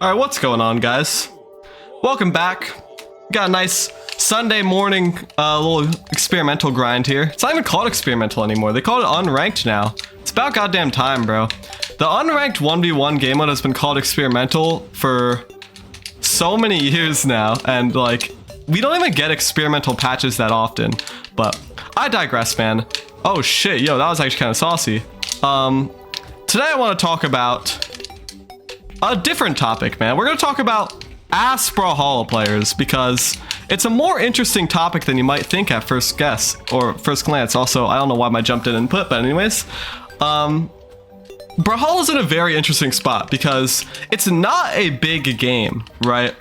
Alright, what's going on, guys? Welcome back. Got a nice Sunday morning little experimental grind here. It's not even called experimental anymore. They call it unranked now. It's about goddamn time, bro. The unranked 1v1 game mode has been called experimental for so many years now, and like, we don't even get experimental patches that often. But I digress, man. Oh shit, yo, that was actually kind of saucy. Today I want to talk about a different topic, man. We're gonna talk about ass Brawlhalla players because it's a more interesting topic than you might think at first guess or first glance. Also, I don't know why my jumped in input, but anyways, Brawlhalla's in a very interesting spot because it's not a big game, right?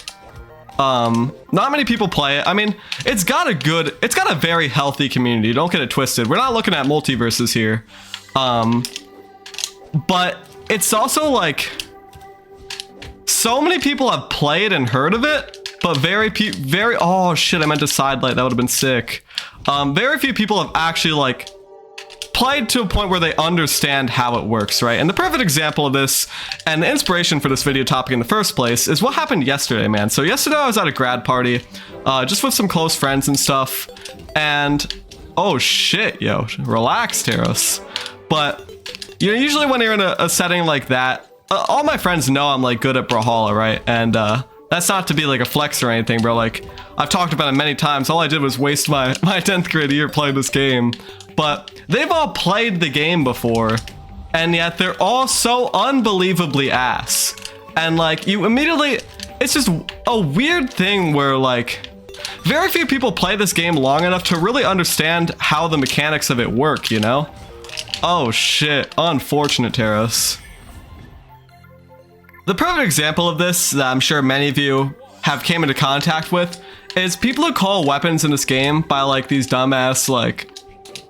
Not many people play it. I mean, it's got a very healthy community. Don't get it twisted. We're not looking at multiverses here. But it's also like, so many people have played and heard of it, but oh shit, I meant to sidelight, that would have been sick. Very few people have actually like played to a point where they understand how it works, right? And the perfect example of this, and the inspiration for this video topic in the first place, is what happened yesterday, man. So yesterday I was at a grad party, just with some close friends and stuff, and oh shit, yo, relax, Teros. But you know, usually when you're in a setting like that, all my friends know I'm like good at Brawlhalla, right? And that's not to be like a flex or anything, bro. Like, I've talked about it many times. All I did was waste my 10th grade year playing this game. But they've all played the game before, and yet they're all so unbelievably ass. And like, you immediately, it's just a weird thing where like, very few people play this game long enough to really understand how the mechanics of it work, you know? Oh shit, unfortunate, Teros. The perfect example of this that I'm sure many of you have came into contact with is people who call weapons in this game by like these dumbass like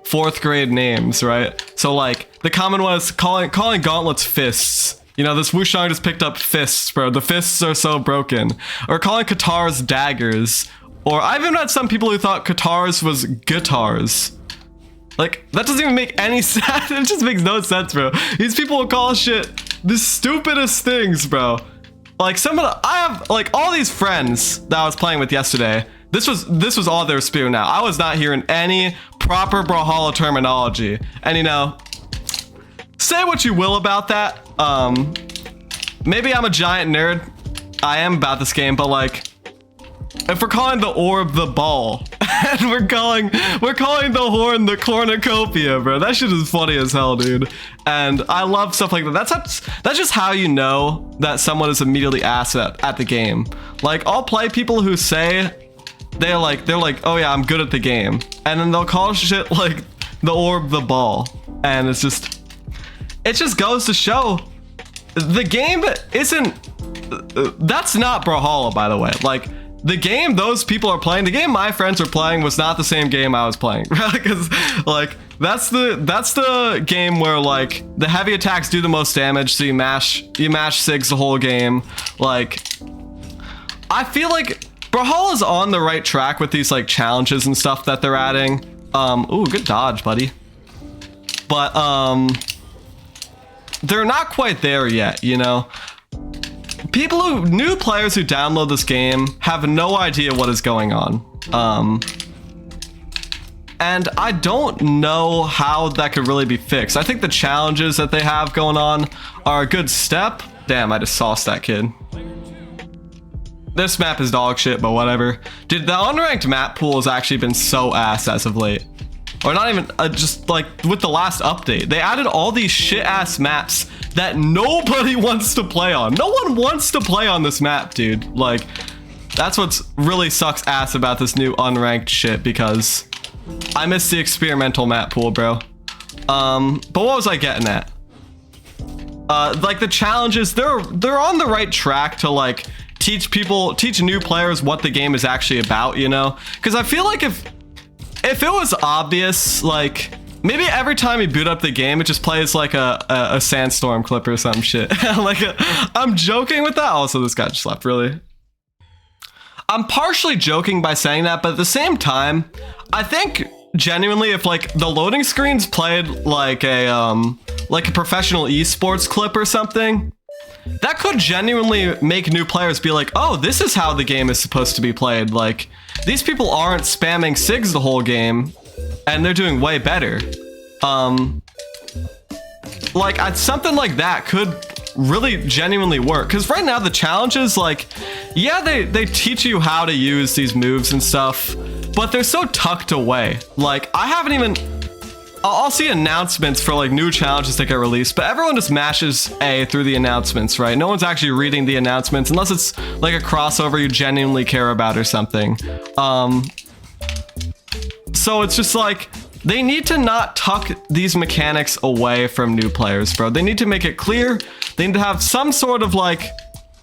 4th grade names, right? So like the common one is calling gauntlets fists. You know, this Wushang just picked up fists, bro. The fists are so broken. Or calling katars daggers. Or I've even had some people who thought katars was guitars. Like, that doesn't even make any sense. It just makes no sense, bro. These people will call shit the stupidest things, bro. Like, I have, like, all these friends that I was playing with yesterday. This was all they were spewing out. I was not hearing any proper Brawlhalla terminology. And, you know, say what you will about that. Maybe I'm a giant nerd. I am about this game, but, like, if we're calling the orb the ball, and we're calling the horn the cornucopia, bro, that shit is funny as hell, dude. And I love stuff like that. That's just how you know that someone is immediately ass at the game. Like, I'll play people who say they're like, oh yeah, I'm good at the game, and then they'll call shit like the orb the ball, and it just goes to show the game isn't. That's not Brawlhalla, by the way. Like, the game those people are playing, the game my friends are playing was not the same game I was playing. Because like, that's the game where like the heavy attacks do the most damage, so you mash SIGs the whole game. Like, I feel like Brawlhalla's on the right track with these like challenges and stuff that they're adding. Ooh, good dodge, buddy. But they're not quite there yet, you know? New players who download this game have no idea what is going on. And I don't know how that could really be fixed. I think the challenges that they have going on are a good step. Damn, I just sauced that kid. This map is dog shit, but whatever. Dude, the unranked map pool has actually been so ass as of late. Or not even, just like with the last update. They added all these shit ass maps that nobody wants to play on. No one wants to play on this map, dude. Like, that's what's really sucks ass about this new unranked shit, because I miss the experimental map pool, bro. But what was I getting at? Like the challenges, they're on the right track to like teach new players what the game is actually about, you know? Because I feel like if it was obvious, like, maybe every time you boot up the game, it just plays like a sandstorm clip or some shit. Like, I'm joking with that. Also, this guy just left, really. I'm partially joking by saying that, but at the same time, I think genuinely if like the loading screens played like a professional esports clip or something, that could genuinely make new players be like, oh, this is how the game is supposed to be played. Like, these people aren't spamming SIGs the whole game, and they're doing way better. Like, something like that could really genuinely work, because right now the challenge is like, yeah, they teach you how to use these moves and stuff, but they're so tucked away. Like, I haven't even, I'll see announcements for like new challenges that get released, but everyone just mashes A through the announcements, right? No one's actually reading the announcements unless it's like a crossover you genuinely care about or something. So it's just like, they need to not tuck these mechanics away from new players, bro. They need to make it clear. They need to have some sort of like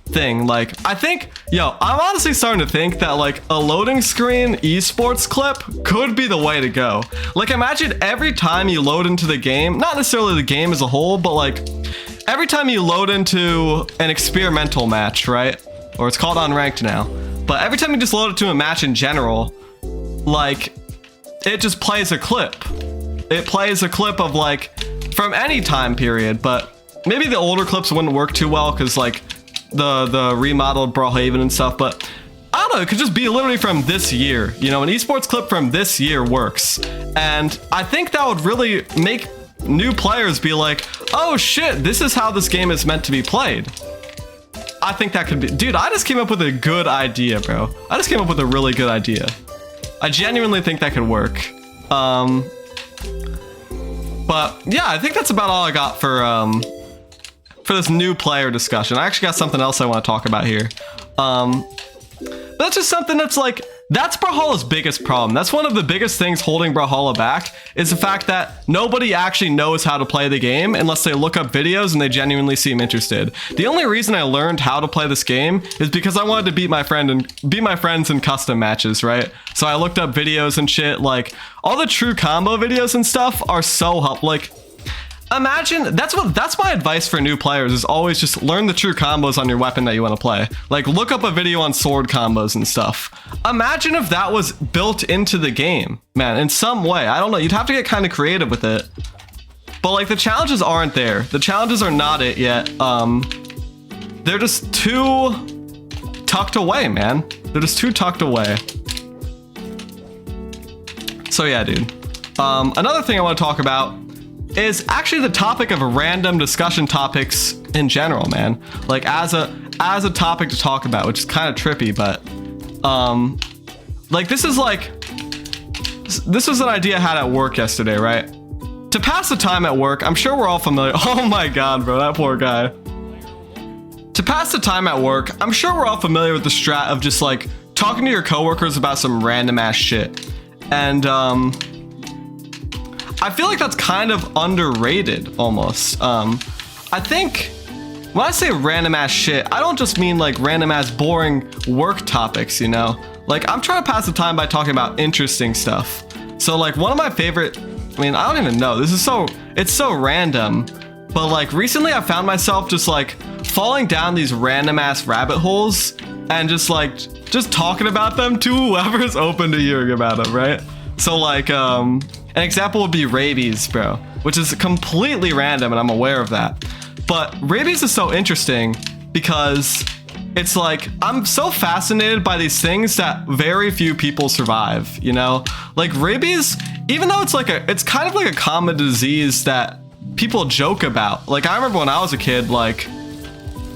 thing. Like, I think, I'm honestly starting to think that like a loading screen esports clip could be the way to go. Like, imagine every time you load into the game, not necessarily the game as a whole, but like every time you load into an experimental match, right? Or it's called unranked now. But every time you just load it to a match in general, like, it just plays a clip. It plays a clip of like from any time period, but maybe the older clips wouldn't work too well because like the remodeled Brawlhalla and stuff, but I don't know, it could just be literally from this year. An esports clip from this year works. And I think that would really make new players be like, oh shit, this is how this game is meant to be played. I think that could be, dude, I just came up with a good idea, bro. I just came up with a really good idea. I genuinely think that could work. But yeah, I think that's about all I got for this new player discussion. I actually got something else I want to talk about here. But that's just something that's like, that's Brawlhalla's biggest problem. That's one of the biggest things holding Brawlhalla back, is the fact that nobody actually knows how to play the game unless they look up videos and they genuinely seem interested. The only reason I learned how to play this game is because I wanted to beat my friends in custom matches, right? So I looked up videos and shit. Like, all the true combo videos and stuff are so helpful. Like, imagine, that's my advice for new players, is always just learn the true combos on your weapon that you want to play. Like, look up a video on sword combos and stuff. Imagine if that was built into the game, man, in some way. I don't know, you'd have to get kind of creative with it. But like, the challenges aren't there. The challenges are not it yet. They're just too tucked away, man. They're just too tucked away. So yeah, dude. Another thing I want to talk about is actually the topic of random discussion topics in general, man. Like, as a topic to talk about, which is kind of trippy, but like, this was an idea I had at work yesterday, right? To pass the time at work, I'm sure we're all familiar. Oh my god, bro, that poor guy. To pass the time at work, I'm sure we're all familiar with the strat of just like talking to your coworkers about some random ass shit. And I feel like that's kind of underrated almost. I think when I say random ass shit, I don't just mean like random ass boring work topics, Like, I'm trying to pass the time by talking about interesting stuff. So like, one of my favorite, I don't even know, it's so random, but like recently I found myself just like falling down these random ass rabbit holes and just talking about them to whoever's open to hearing about them, right? So like, an example would be rabies, bro, which is completely random and I'm aware of that. But rabies is so interesting because it's like, I'm so fascinated by these things that very few people survive, Like, rabies, even though it's kind of like a common disease that people joke about. Like, I remember when I was a kid, like,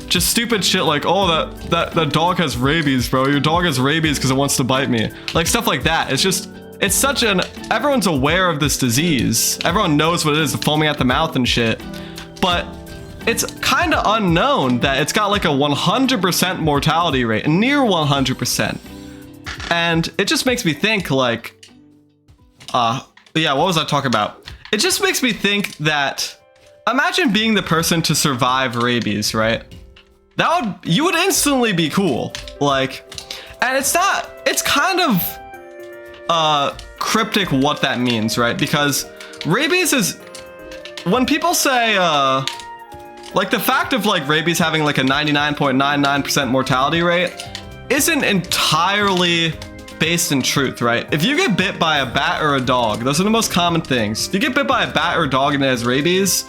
just stupid shit like, oh, that dog has rabies, bro. Your dog has rabies because it wants to bite me. Like, stuff like that. It's such everyone's aware of this disease. Everyone knows what it is, the foaming at the mouth and shit. But it's kind of unknown that it's got like a 100% mortality rate, near 100%. And it just makes me think like, what was I talking about? It just makes me think that, imagine being the person to survive rabies, right? You would instantly be cool. Like, and it's kind of cryptic what that means, right? Because rabies is, when people say like, the fact of like rabies having like a 99.99% mortality rate isn't entirely based in truth, right? If you get bit by a bat or a dog, those are the most common things. If you get bit by a bat or a dog and it has rabies,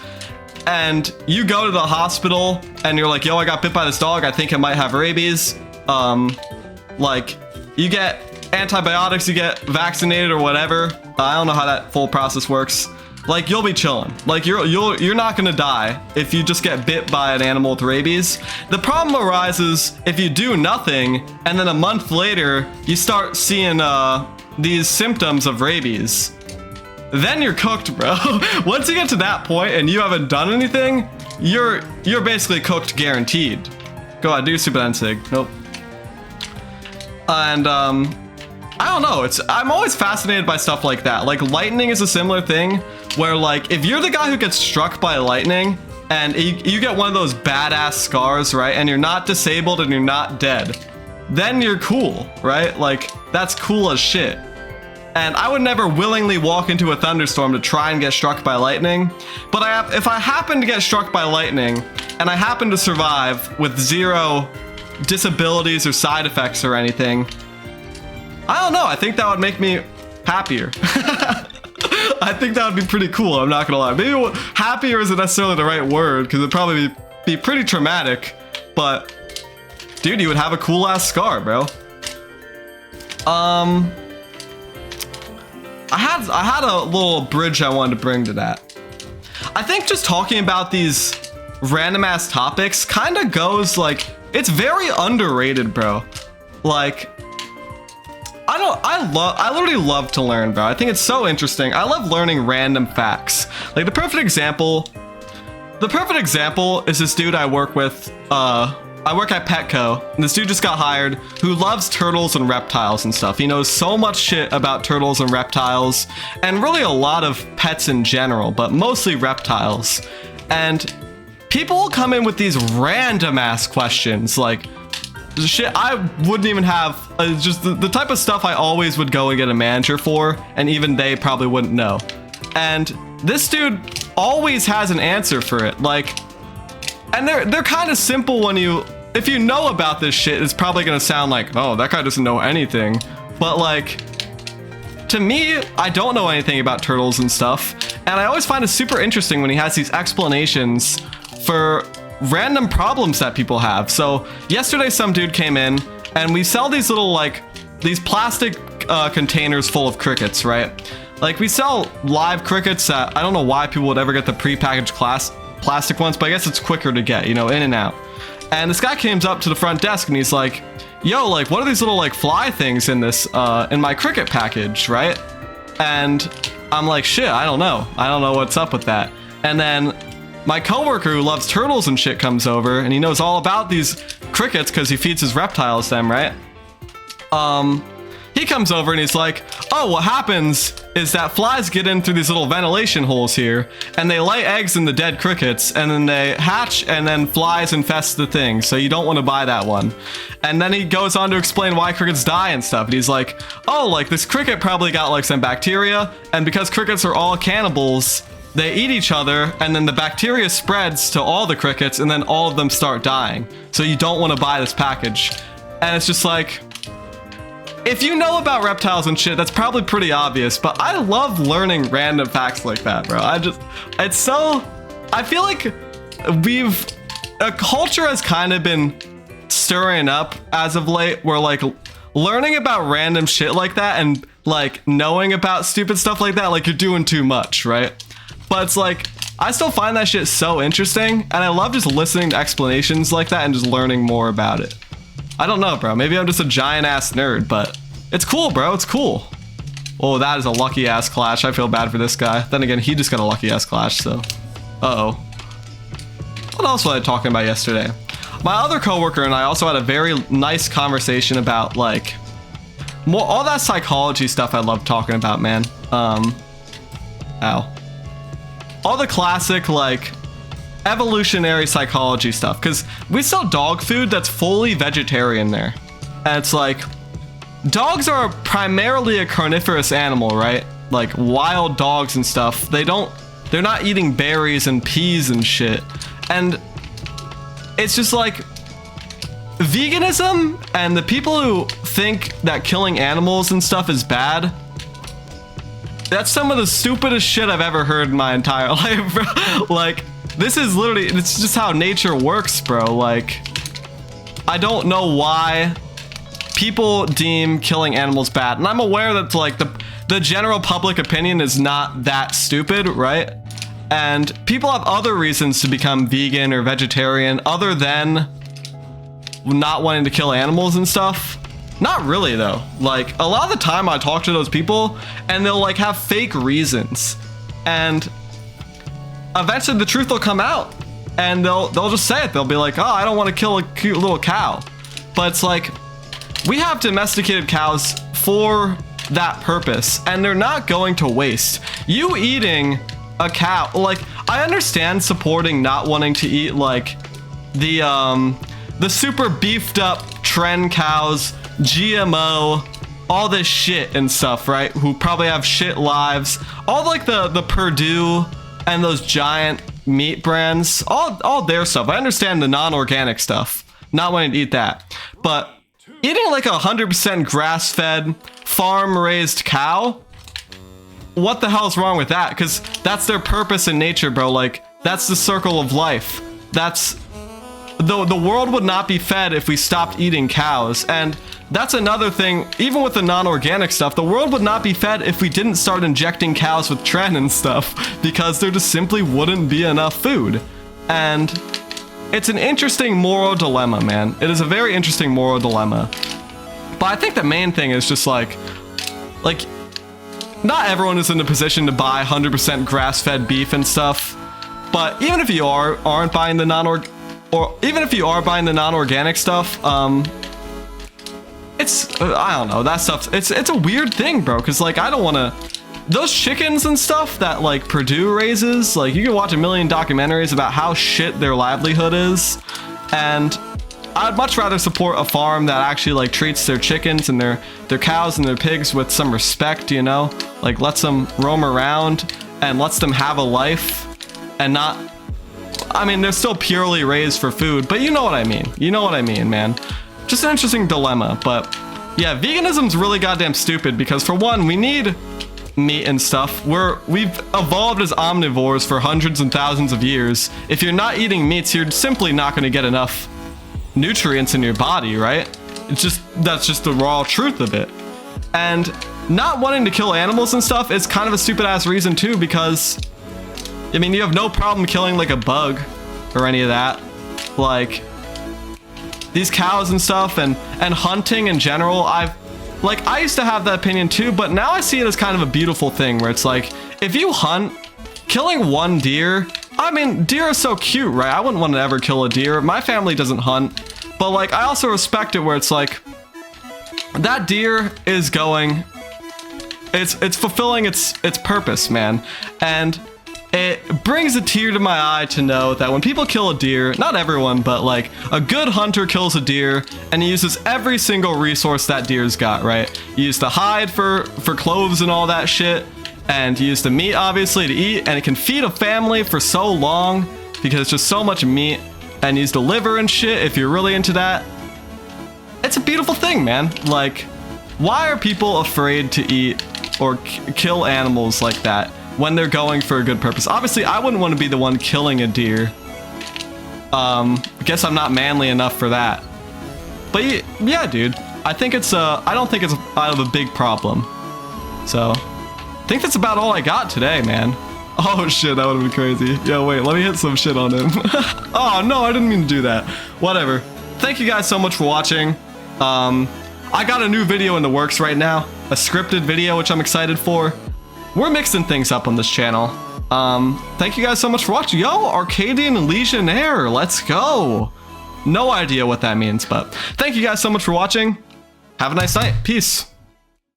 and you go to the hospital and you're like, yo, I got bit by this dog. I think it might have rabies. Like you get antibiotics, you get vaccinated or whatever. I don't know how that full process works. Like you'll be chilling. Like you're not gonna die if you just get bit by an animal with rabies. The problem arises if you do nothing and then a month later you start seeing these symptoms of rabies. Then you're cooked, bro. Once you get to that point and you haven't done anything, you're basically cooked, guaranteed. Go ahead, do your stupid NSIG. Nope. And I don't know. I'm always fascinated by stuff like that. Like lightning is a similar thing where like if you're the guy who gets struck by lightning and you get one of those badass scars, right? And you're not disabled and you're not dead, then you're cool, right? Like that's cool as shit. And I would never willingly walk into a thunderstorm to try and get struck by lightning. But if I happen to get struck by lightning and I happen to survive with 0 disabilities or side effects or anything, I don't know. I think that would make me happier. I think that would be pretty cool. I'm not gonna lie. Maybe happier isn't necessarily the right word because it'd probably be pretty traumatic. But dude, you would have a cool ass scar, bro. I had a little bridge I wanted to bring to that. I think just talking about these random ass topics kind of goes like, it's very underrated, bro. Like, I literally love to learn, bro. I think it's so interesting. I love learning random facts. Like the perfect example is this dude I work with. I work at Petco, and this dude just got hired who loves turtles and reptiles and stuff. He knows so much shit about turtles and reptiles, and really a lot of pets in general, but mostly reptiles. And people will come in with these random ass questions, like shit I wouldn't even have, just the type of stuff I always would go and get a manager for, and even they probably wouldn't know. And this dude always has an answer for it, like, and they're kind of simple when if you know about this shit, it's probably gonna sound like, oh, that guy doesn't know anything. But like, to me, I don't know anything about turtles and stuff. And I always find it super interesting when he has these explanations for random problems that people have. So yesterday, some dude came in and we sell these little, like, these plastic containers full of crickets, right? Like we sell live crickets that I don't know why people would ever get the prepackaged plastic ones, but I guess it's quicker to get, you know, in and out. And this guy comes up to the front desk and he's like, yo, like, what are these little like fly things in this in my cricket package, right? And I'm like, shit, I don't know what's up with that. And then my coworker who loves turtles and shit comes over and he knows all about these crickets because he feeds his reptiles them, right? He comes over and he's like, oh, what happens is that flies get in through these little ventilation holes here and they lay eggs in the dead crickets and then they hatch and then flies infest the thing. So you don't want to buy that one. And then he goes on to explain why crickets die and stuff. And he's like, oh, like this cricket probably got like some bacteria, and because crickets are all cannibals, they eat each other and then the bacteria spreads to all the crickets and then all of them start dying. So you don't want to buy this package. And it's just like, if you know about reptiles and shit, that's probably pretty obvious, but I love learning random facts like that, bro. I feel like a culture has kind of been stirring up as of late, where like learning about random shit like that and like knowing about stupid stuff like that, like you're doing too much, right? But it's like, I still find that shit so interesting, and I love just listening to explanations like that and just learning more about it. I don't know, bro. Maybe I'm just a giant ass nerd, but it's cool, bro. It's cool. Oh, that is a lucky ass clash. I feel bad for this guy. Then again, he just got a lucky ass clash, so. Uh-oh. What else was I talking about yesterday? My other coworker and I also had a very nice conversation about like all that psychology stuff I love talking about, man. Ow. All the classic like evolutionary psychology stuff, because we sell dog food that's fully vegetarian there, and it's like, dogs are primarily a carnivorous animal, right? Like wild dogs and stuff, they're not eating berries and peas and shit. And it's just like veganism and the people who think that killing animals and stuff is bad, that's some of the stupidest shit I've ever heard in my entire life, bro. Like, this is literally, it's just how nature works, bro. Like, I don't know why people deem killing animals bad. And I'm aware that like the general public opinion is not that stupid, right? And people have other reasons to become vegan or vegetarian other than not wanting to kill animals and stuff. Not really though. Like a lot of the time I talk to those people and they'll like have fake reasons, and eventually the truth will come out and they'll just say it. They'll be like, oh, I don't want to kill a cute little cow. But it's like, we have domesticated cows for that purpose and they're not going to waste. You eating a cow, like, I understand supporting not wanting to eat like the super beefed up trend cows, GMO, all this shit and stuff, right? Who probably have shit lives. All like the Purdue and those giant meat brands, all their stuff. I understand the non-organic stuff, not wanting to eat that. But eating like 100% grass-fed, farm-raised cow, what the hell is wrong with that? Because that's their purpose in nature, bro. Like, that's the circle of life. That's... The world would not be fed if we stopped eating cows. And that's another thing, even with the non-organic stuff, the world would not be fed if we didn't start injecting cows with tren and stuff, because there just simply wouldn't be enough food. And it's an interesting moral dilemma, man. It is a very interesting moral dilemma. But I think the main thing is just like, not everyone is in a position to buy 100% grass-fed beef and stuff. But even if you aren't buying the even if you are buying the non-organic stuff, it's, I don't know, that stuff, it's a weird thing, bro, because, like, I don't want to, those chickens and stuff that, like, Purdue raises, like, you can watch a million documentaries about how shit their livelihood is, and I'd much rather support a farm that actually, like, treats their chickens and their cows and their pigs with some respect, you know, like, lets them roam around and lets them have a life and not, I mean, they're still purely raised for food, but you know what I mean. You know what I mean, man. Just an interesting dilemma, but yeah, veganism's really goddamn stupid because for one, we need meat and stuff. We've evolved as omnivores for hundreds and thousands of years. If you're not eating meats, you're simply not going to get enough nutrients in your body, right? That's just the raw truth of it. And not wanting to kill animals and stuff is kind of a stupid ass reason too, because I mean, you have no problem killing like a bug or any of that. Like these cows and stuff and hunting in general, I used to have that opinion too, but now I see it as kind of a beautiful thing where it's like, if you hunt, killing one deer, I mean, deer are so cute, right? I wouldn't want to ever kill a deer. My family doesn't hunt, but like, I also respect it where it's like, that deer is going, it's fulfilling its purpose, man. And it brings a tear to my eye to know that when people kill a deer, not everyone, but like a good hunter kills a deer and he uses every single resource that deer's got, right? You use the hide for clothes and all that shit, and you use the meat obviously to eat, and it can feed a family for so long because it's just so much meat, and use the liver and shit if you're really into that. It's a beautiful thing, man. Like, why are people afraid to eat or kill animals like that when they're going for a good purpose? Obviously, I wouldn't want to be the one killing a deer. Guess I'm not manly enough for that. But yeah, dude, I think it's I don't think it's out of a big problem. So, I think that's about all I got today, man. Oh shit, that would have been crazy. Yo, wait, let me hit some shit on him. Oh no, I didn't mean to do that. Whatever. Thank you guys so much for watching. I got a new video in the works right now, a scripted video, which I'm excited for. We're mixing things up on this channel. Thank you guys so much for watching. Yo, Arcadian Legionnaire, let's go. No idea what that means, but thank you guys so much for watching. Have a nice night. Peace.